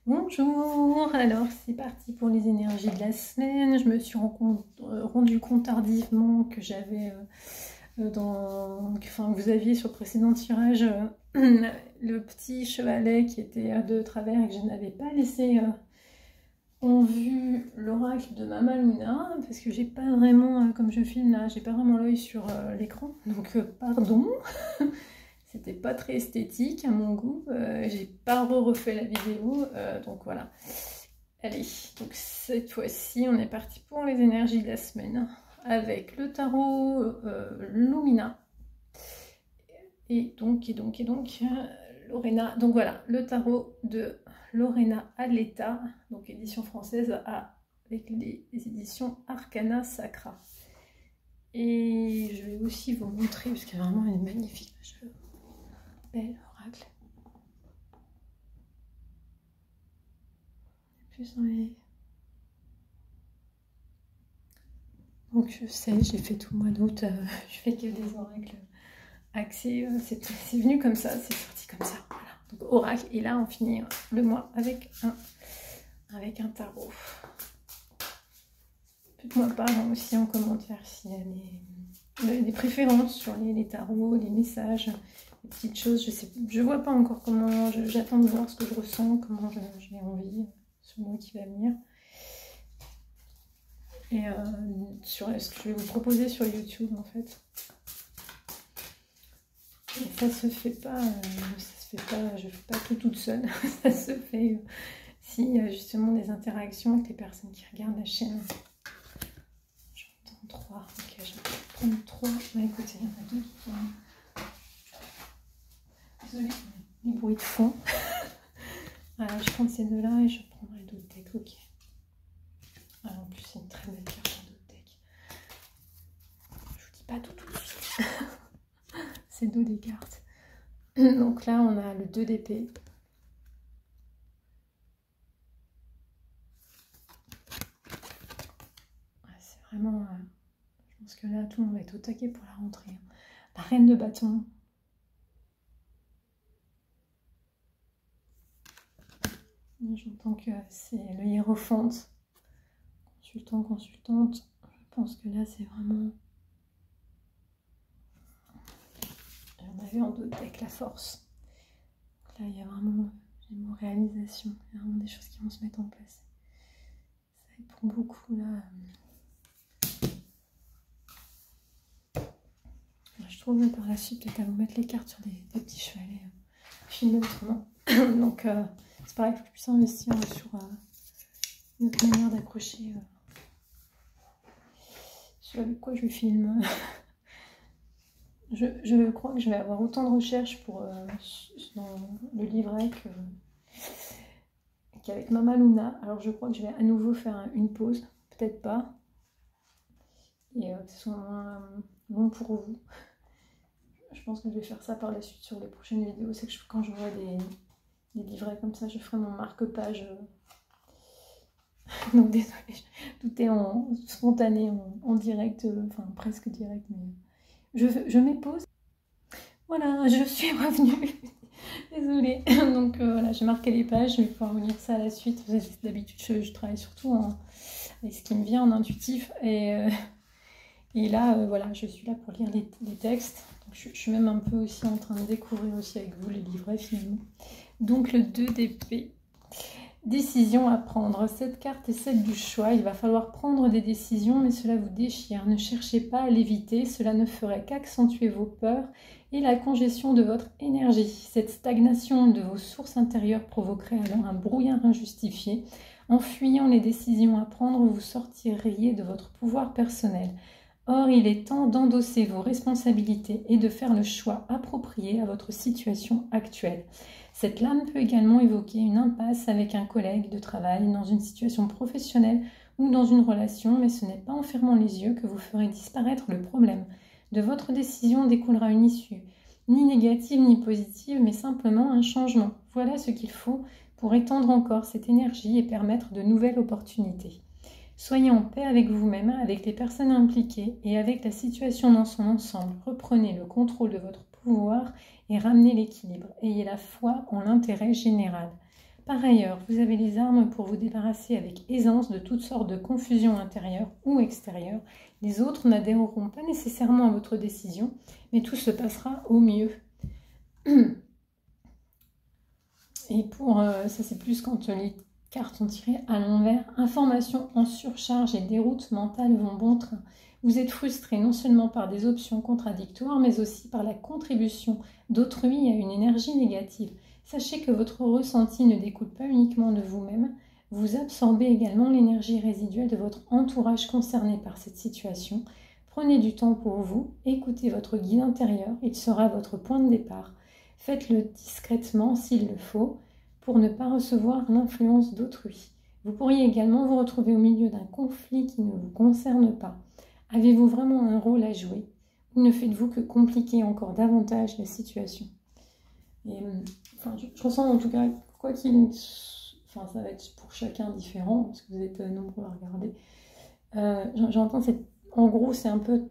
Bonjour, alors c'est parti pour les énergies de la semaine. Je me suis rendu compte tardivement que j'avais enfin vous aviez sur le précédent tirage le petit chevalet qui était de travers et que je n'avais pas laissé en vue l'oracle de Mama Luna parce que j'ai pas vraiment, comme je filme là, j'ai pas vraiment l'œil sur l'écran, donc pardon. C'était pas très esthétique à mon goût, j'ai pas refait la vidéo, donc voilà. Allez, donc cette fois-ci on est parti pour les énergies de la semaine avec le tarot Lumina et donc Lorena. Donc voilà, le tarot de Lorena Adleta, donc édition française avec les éditions Arcana Sacra. Et je vais aussi vous montrer, parce qu'il y a vraiment une magnifique belle oracle. Plus dans les... Donc je sais, j'ai fait tout le mois d'août, je fais que des oracles axés, c'est venu comme ça, c'est sorti comme ça, voilà. Donc oracle, et là on finit le mois avec un tarot. Faites-moi part aussi en commentaire s'il y a des préférences sur les tarots, les messages, les petites choses. Je vois pas encore comment, j'attends de voir ce que je ressens, comment j'ai envie sur le mois qui va venir. Et sur ce que je vais vous proposer sur YouTube en fait. Et ça se fait pas, je fais pas tout toute seule. Ça se fait s'il y a justement des interactions avec les personnes qui regardent la chaîne. J'entends 3, ok, je vais prendre 3. Bah écoutez, il y en a 2 qui sont... Désolée pour les bruits de fond. Voilà, je prends ces deux-là et je prendrai d'autres decks, ok. Alors, en plus, c'est une très belle carte d'autres decks. Je vous dis pas tout de suite. C'est 2 des cartes. Donc là, on a le 2 d'épée. Ouais, c'est vraiment... je pense que là, tout le monde va être au taquet pour la rentrée. La reine de bâton. J'entends que c'est le hiérophante. Consultant, consultante. Je pense que là, c'est vraiment... On avait en d'autres decks la force. Donc là, il y a vraiment les mots réalisation. Il y a vraiment des choses qui vont se mettre en place. Ça aide pour beaucoup là. Je trouve par la suite peut-être à vous mettre les cartes sur des petits chevalets filmés autrement. Donc c'est pareil, il faut que je puisse investir sur une autre manière d'accrocher sur quoi je filme. Je crois que je vais avoir autant de recherches pour dans le livret qu'avec Mama Luna. Alors je crois que je vais à nouveau faire une pause, peut-être pas, et que ce soit moins long pour vous. Je pense que je vais faire ça par la suite sur les prochaines vidéos. C'est que quand je vois des livrets comme ça, je ferai mon marque-page. Donc désolée, tout est en spontané, en direct, enfin presque direct, mais je m'épose. Voilà, je suis revenue. Désolée. Donc voilà, j'ai marqué les pages, je vais pouvoir vous lire ça à la suite. D'habitude, je travaille surtout avec ce qui me vient en intuitif. Et là, voilà, je suis là pour lire les textes. Donc, je suis même un peu aussi en train de découvrir aussi avec vous les livrets finalement. Donc le 2 d'épée. Décision à prendre. Cette carte est celle du choix. Il va falloir prendre des décisions, mais cela vous déchire. Ne cherchez pas à l'éviter. Cela ne ferait qu'accentuer vos peurs et la congestion de votre énergie. Cette stagnation de vos sources intérieures provoquerait alors un brouillard injustifié. En fuyant les décisions à prendre, vous sortiriez de votre pouvoir personnel. Or, il est temps d'endosser vos responsabilités et de faire le choix approprié à votre situation actuelle. Cette lame peut également évoquer une impasse avec un collègue de travail dans une situation professionnelle ou dans une relation, mais ce n'est pas en fermant les yeux que vous ferez disparaître le problème. De votre décision découlera une issue, ni négative ni positive, mais simplement un changement. Voilà ce qu'il faut pour étendre encore cette énergie et permettre de nouvelles opportunités. Soyez en paix avec vous-même, avec les personnes impliquées et avec la situation dans son ensemble. Reprenez le contrôle de votre pouvoir et ramenez l'équilibre. Ayez la foi en l'intérêt général. Par ailleurs, vous avez les armes pour vous débarrasser avec aisance de toutes sortes de confusions intérieures ou extérieures. Les autres n'adhéreront pas nécessairement à votre décision, mais tout se passera au mieux. Et pour ça, c'est plus quand les cartes sont tirées à l'envers. Informations en surcharge et déroute mentale vont bon train. Vous êtes frustré non seulement par des options contradictoires, mais aussi par la contribution d'autrui à une énergie négative. Sachez que votre ressenti ne découle pas uniquement de vous-même. Vous absorbez également l'énergie résiduelle de votre entourage concerné par cette situation. Prenez du temps pour vous, écoutez votre guide intérieur, il sera votre point de départ. Faites-le discrètement s'il le faut, pour ne pas recevoir l'influence d'autrui. Vous pourriez également vous retrouver au milieu d'un conflit qui ne vous concerne pas. Avez-vous vraiment un rôle à jouer ou ne faites-vous que compliquer encore davantage la situation? Et, enfin, je ressens en tout cas, quoi qu'il... Enfin, ça va être pour chacun différent, parce que vous êtes nombreux à regarder. J'entends, en gros, c'est un peu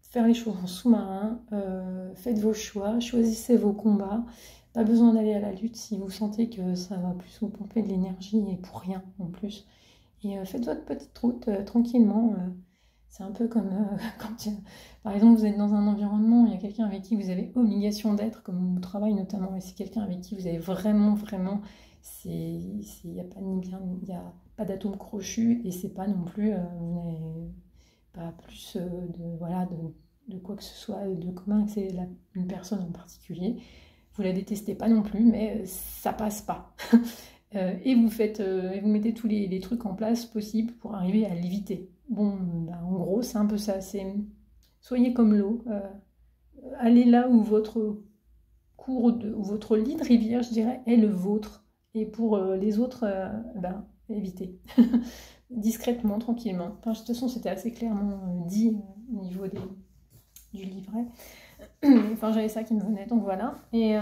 faire les choses en sous-marin. Faites vos choix, choisissez vos combats. Pas besoin d'aller à la lutte si vous sentez que ça va plus vous pomper de l'énergie et pour rien en plus. Et faites votre petite route tranquillement. C'est un peu comme quand, par exemple, vous êtes dans un environnement où il y a quelqu'un avec qui vous avez obligation d'être, comme au travail notamment, et c'est quelqu'un avec qui vous avez vraiment, il n'y a pas ni bien, il n'y a pas d'atome crochu, et c'est pas non plus, vous n'avez pas plus de quoi que ce soit de commun que c'est une personne en particulier. Vous la détestez pas non plus, mais ça passe pas. Et vous mettez tous les trucs en place possibles pour arriver à l'éviter. Bon, bah, en gros, c'est un peu ça. Soyez comme l'eau. Allez là où votre ou votre lit de rivière, je dirais, est le vôtre. Et pour les autres, évitez. Discrètement, tranquillement. Enfin, de toute façon, c'était assez clairement dit au niveau du livret. Enfin, j'avais ça qui me venait, donc voilà. Et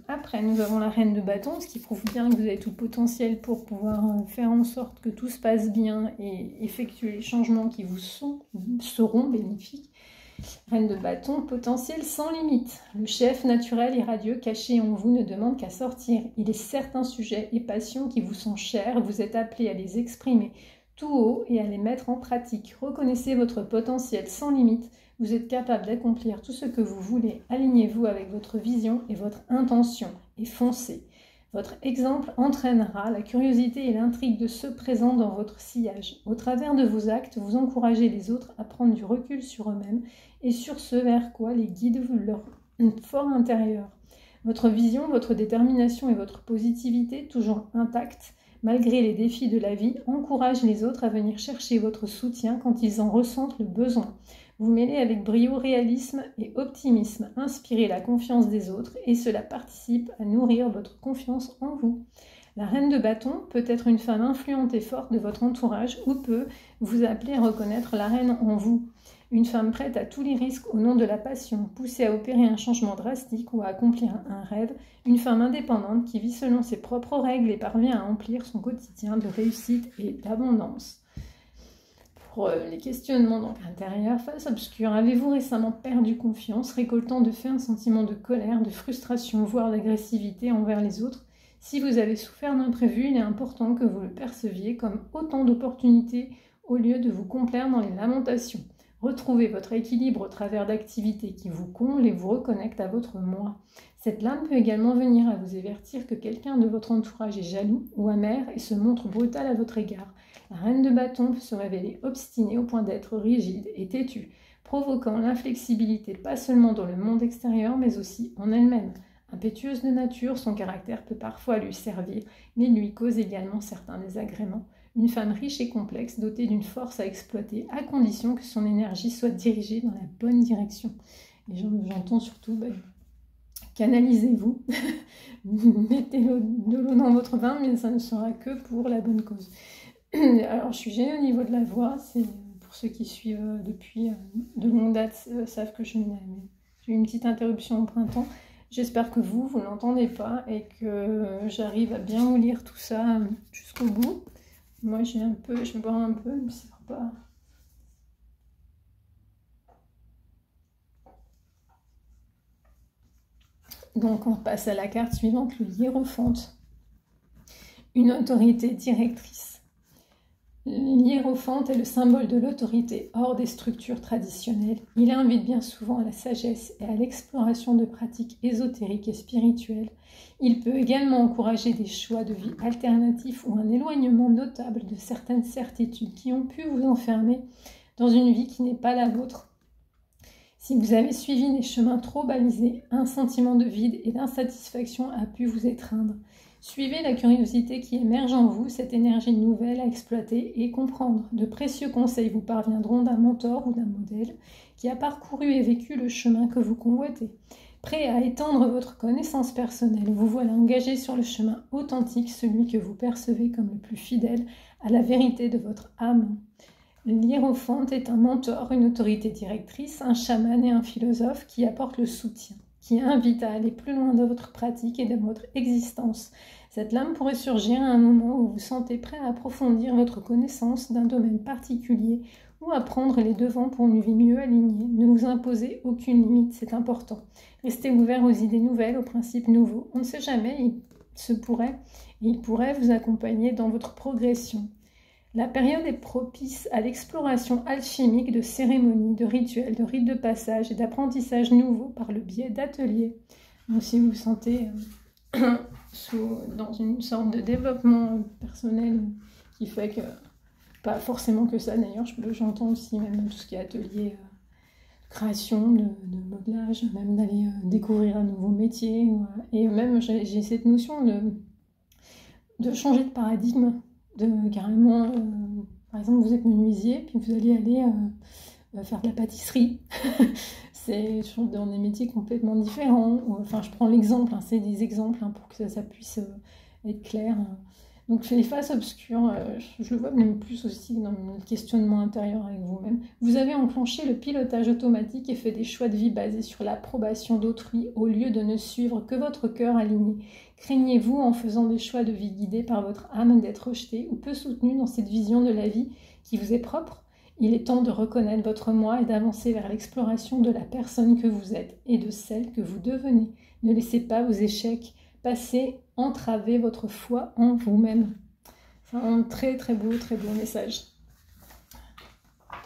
après, nous avons la reine de bâton, ce qui prouve bien que vous avez tout le potentiel pour pouvoir faire en sorte que tout se passe bien et effectuer les changements qui vous seront bénéfiques. Reine de bâton, potentiel sans limite. Le chef naturel et radieux caché en vous ne demande qu'à sortir. Il est certains sujets et passions qui vous sont chers, vous êtes appelé à les exprimer tout haut et à les mettre en pratique. Reconnaissez votre potentiel sans limite. Vous êtes capable d'accomplir tout ce que vous voulez. Alignez-vous avec votre vision et votre intention et foncez. Votre exemple entraînera la curiosité et l'intrigue de ceux présents dans votre sillage. Au travers de vos actes, vous encouragez les autres à prendre du recul sur eux-mêmes et sur ce vers quoi les guide leur fort intérieur. Votre vision, votre détermination et votre positivité, toujours intactes, malgré les défis de la vie, encouragent les autres à venir chercher votre soutien quand ils en ressentent le besoin. Vous mêlez avec brio réalisme et optimisme, inspirez la confiance des autres et cela participe à nourrir votre confiance en vous. La reine de bâton peut être une femme influente et forte de votre entourage ou peut vous appeler à reconnaître la reine en vous. Une femme prête à tous les risques au nom de la passion, poussée à opérer un changement drastique ou à accomplir un rêve. Une femme indépendante qui vit selon ses propres règles et parvient à remplir son quotidien de réussite et d'abondance. Pour les questionnements donc intérieurs, face obscure, avez-vous récemment perdu confiance, récoltant de fait un sentiment de colère, de frustration, voire d'agressivité envers les autres? Si vous avez souffert d'imprévus, il est important que vous le perceviez comme autant d'opportunités au lieu de vous complaire dans les lamentations. Retrouvez votre équilibre au travers d'activités qui vous comblent et vous reconnectent à votre moi. Cette lame peut également venir à vous avertir que quelqu'un de votre entourage est jaloux ou amer et se montre brutal à votre égard. La reine de bâton peut se révéler obstinée au point d'être rigide et têtue, provoquant l'inflexibilité pas seulement dans le monde extérieur mais aussi en elle-même. Impétueuse de nature, son caractère peut parfois lui servir, mais lui cause également certains désagréments. Une femme riche et complexe, dotée d'une force à exploiter, à condition que son énergie soit dirigée dans la bonne direction. Et j'entends surtout, canalisez-vous, mettez de l'eau dans votre vin, mais ça ne sera que pour la bonne cause. Alors, je suis gênée au niveau de la voix, c'est pour ceux qui suivent depuis de longues dates, savent que j'ai eu une petite interruption au printemps. J'espère que vous ne l'entendez pas et que j'arrive à bien vous lire tout ça jusqu'au bout. Moi, je vais boire un peu, mais ça va pas. Donc, on passe à la carte suivante, le hiérophante. une autorité directrice. L'hiérophante est le symbole de l'autorité hors des structures traditionnelles. Il invite bien souvent à la sagesse et à l'exploration de pratiques ésotériques et spirituelles. Il peut également encourager des choix de vie alternatifs ou un éloignement notable de certaines certitudes qui ont pu vous enfermer dans une vie qui n'est pas la vôtre. Si vous avez suivi des chemins trop balisés, un sentiment de vide et d'insatisfaction a pu vous étreindre. Suivez la curiosité qui émerge en vous, cette énergie nouvelle à exploiter et comprendre. De précieux conseils vous parviendront d'un mentor ou d'un modèle qui a parcouru et vécu le chemin que vous convoitez. Prêt à étendre votre connaissance personnelle, vous voilà engagé sur le chemin authentique, celui que vous percevez comme le plus fidèle à la vérité de votre âme. L'hiérophante est un mentor, une autorité directrice, un chaman et un philosophe qui apporte le soutien, qui invite à aller plus loin dans votre pratique et dans votre existence. Cette lame pourrait surgir à un moment où vous vous sentez prêt à approfondir votre connaissance d'un domaine particulier ou à prendre les devants pour une vie mieux alignée. Ne vous imposez aucune limite, c'est important. Restez ouvert aux idées nouvelles, aux principes nouveaux. On ne sait jamais, il pourrait vous accompagner dans votre progression. La période est propice à l'exploration alchimique de cérémonies, de rituels, de rites de passage et d'apprentissage nouveaux par le biais d'ateliers. Donc si vous vous sentez dans une sorte de développement personnel qui fait que, pas forcément que ça d'ailleurs, j'entends aussi même tout ce qui est atelier de création, de modelage, même d'aller découvrir un nouveau métier. Et même j'ai cette notion de changer de paradigme. Carrément, par exemple, vous êtes menuisier, puis vous allez aller faire de la pâtisserie. C'est dans des métiers complètement différents. Enfin, je prends l'exemple, c'est des exemples pour que ça puisse être clair. Donc, les phases obscures, je le vois même plus aussi dans le questionnement intérieur avec vous-même. Vous avez enclenché le pilotage automatique et fait des choix de vie basés sur l'approbation d'autrui au lieu de ne suivre que votre cœur aligné. Craignez-vous, en faisant des choix de vie guidés par votre âme, d'être rejeté ou peu soutenu dans cette vision de la vie qui vous est propre? Il est temps de reconnaître votre moi et d'avancer vers l'exploration de la personne que vous êtes et de celle que vous devenez. Ne laissez pas vos échecs entraver votre foi en vous-même. C'est un très très beau message.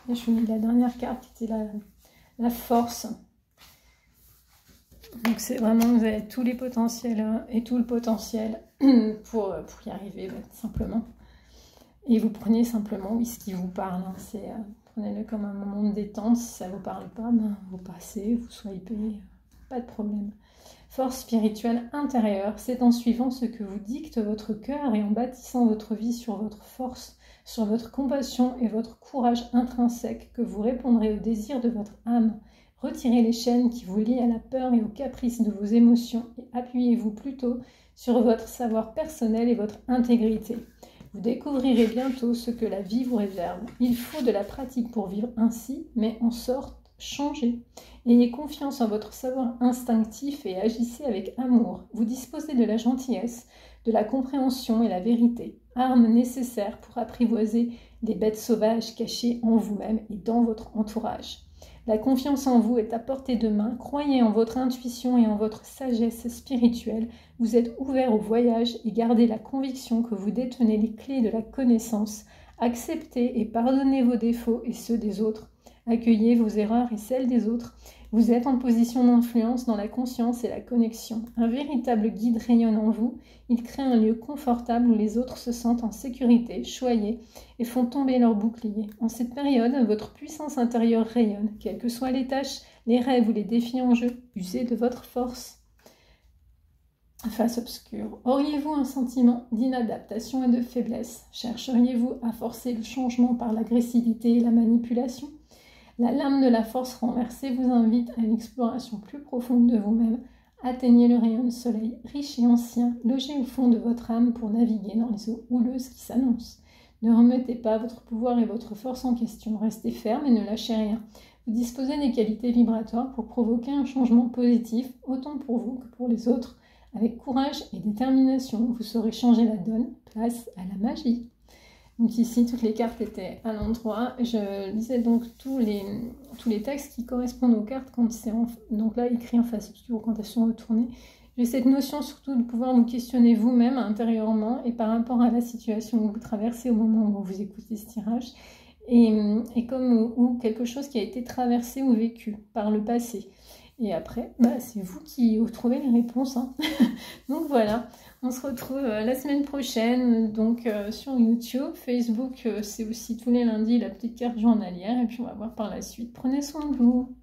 Et je vous mets la dernière carte qui était la force. Donc c'est vraiment, vous avez tous les potentiels et tout le potentiel pour y arriver, simplement. Et vous prenez simplement ce qui vous parle. Prenez-le comme un moment de détente. Si ça ne vous parle pas, vous passez, vous swipez, pas de problème. Force spirituelle intérieure, c'est en suivant ce que vous dicte votre cœur et en bâtissant votre vie sur votre force, sur votre compassion et votre courage intrinsèque que vous répondrez aux désirs de votre âme. Retirez les chaînes qui vous lient à la peur et aux caprices de vos émotions et appuyez-vous plutôt sur votre savoir personnel et votre intégrité. Vous découvrirez bientôt ce que la vie vous réserve. Il faut de la pratique pour vivre ainsi, mais en sorte changez. Ayez confiance en votre savoir instinctif et agissez avec amour. Vous disposez de la gentillesse, de la compréhension et la vérité, armes nécessaires pour apprivoiser les bêtes sauvages cachées en vous-même et dans votre entourage. La confiance en vous est à portée de main. Croyez en votre intuition et en votre sagesse spirituelle. Vous êtes ouvert au voyage et gardez la conviction que vous détenez les clés de la connaissance. Acceptez et pardonnez vos défauts et ceux des autres. Accueillez vos erreurs et celles des autres. Vous êtes en position d'influence dans la conscience et la connexion. Un véritable guide rayonne en vous. Il crée un lieu confortable où les autres se sentent en sécurité, choyés et font tomber leurs boucliers. En cette période, votre puissance intérieure rayonne. Quelles que soient les tâches, les rêves ou les défis en jeu, usez de votre force. Face obscure. Auriez-vous un sentiment d'inadaptation et de faiblesse? Chercheriez-vous à forcer le changement par l'agressivité et la manipulation? La lame de la force renversée vous invite à une exploration plus profonde de vous-même. Atteignez le rayon de soleil riche et ancien, logé au fond de votre âme pour naviguer dans les eaux houleuses qui s'annoncent. Ne remettez pas votre pouvoir et votre force en question. Restez ferme et ne lâchez rien. Vous disposez des qualités vibratoires pour provoquer un changement positif, autant pour vous que pour les autres. Avec courage et détermination, vous saurez changer la donne. Place à la magie. Donc ici, toutes les cartes étaient à l'endroit. Je lisais donc tous les textes qui correspondent aux cartes quand c'est donc là écrit en face obscure ou quand elles sont retournées. Je J'ai cette notion surtout de pouvoir vous questionner vous-même intérieurement et par rapport à la situation que vous traversez au moment où vous écoutez ce tirage, et comme ou quelque chose qui a été traversé ou vécu par le passé. Et après, bah, c'est vous qui trouvez les réponses. Hein. Donc voilà, on se retrouve la semaine prochaine donc sur YouTube. Facebook, c'est aussi tous les lundis la petite carte journalière. Et puis on va voir par la suite. Prenez soin de vous.